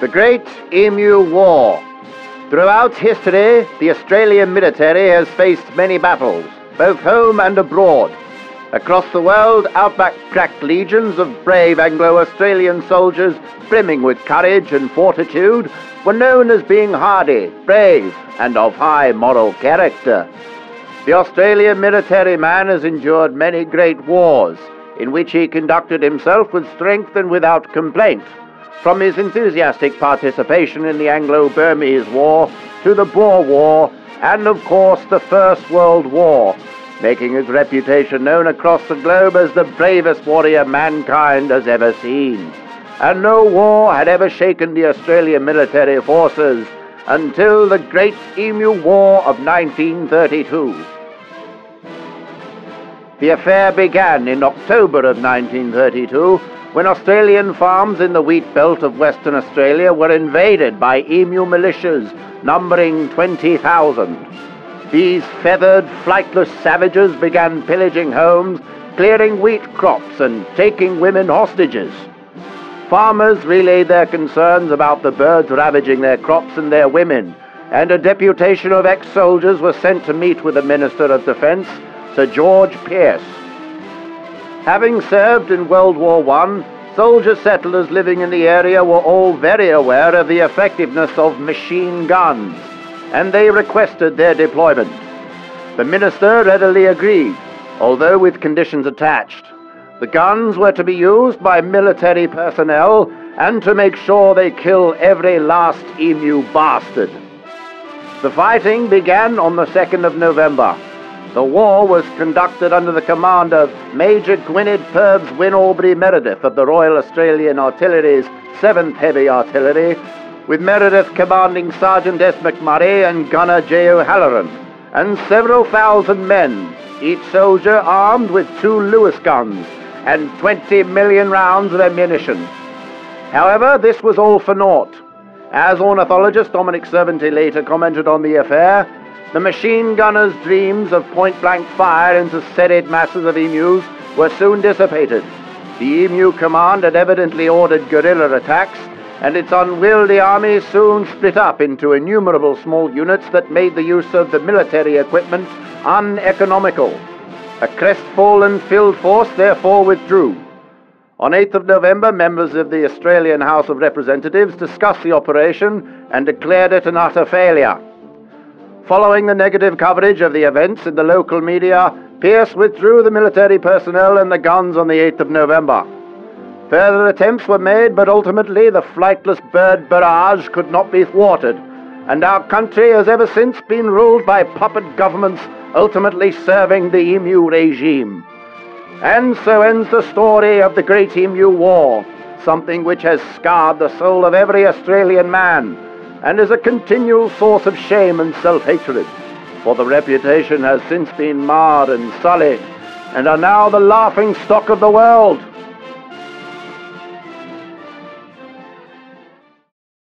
The Great Emu War. Throughout history, the Australian military has faced many battles, both home and abroad. Across the world, Outback crack legions of brave Anglo-Australian soldiers, brimming with courage and fortitude, were known as being hardy, brave, and of high moral character. The Australian military man has endured many great wars, in which he conducted himself with strength and without complaint, from his enthusiastic participation in the Anglo-Burmese War to the Boer War and, of course, the First World War, making his reputation known across the globe as the bravest warrior mankind has ever seen. And no war had ever shaken the Australian military forces until the Great Emu War of 1932. The affair began in October of 1932, when Australian farms in the wheat belt of Western Australia were invaded by emu militias numbering 20,000. These feathered, flightless savages began pillaging homes, clearing wheat crops and taking women hostages. Farmers relayed their concerns about the birds ravaging their crops and their women, and a deputation of ex-soldiers was sent to meet with the Minister of Defence, Sir George Pearce. Having served in World War I, soldier settlers living in the area were all very aware of the effectiveness of machine guns, and they requested their deployment. The minister readily agreed, although with conditions attached. The guns were to be used by military personnel and to make sure they kill every last emu bastard. The fighting began on the 2nd of November. The war was conducted under the command of Major Gwynedd Purves Wyn Aubrey Meredith of the Royal Australian Artillery's 7th Heavy Artillery, with Meredith commanding Sergeant S. McMurray and Gunner J. O'Halloran, and several thousand men, each soldier armed with 2 Lewis guns and 20 million rounds of ammunition. However, this was all for naught. As ornithologist Dominic Servanti later commented on the affair, the machine gunners' dreams of point-blank fire into serried masses of emus were soon dissipated. The Emu Command had evidently ordered guerrilla attacks, and its unwieldy army soon split up into innumerable small units that made the use of the military equipment uneconomical. A crestfallen field force therefore withdrew. On 8th of November, members of the Australian House of Representatives discussed the operation and declared it an utter failure. Following the negative coverage of the events in the local media, Pearce withdrew the military personnel and the guns on the 8th of November. Further attempts were made, but ultimately the flightless bird barrage could not be thwarted, and our country has ever since been ruled by puppet governments, ultimately serving the emu regime. And so ends the story of the Great Emu War, something which has scarred the soul of every Australian man, and is a continual source of shame and self-hatred, for the reputation has since been marred and sullied, and are now the laughing stock of the world.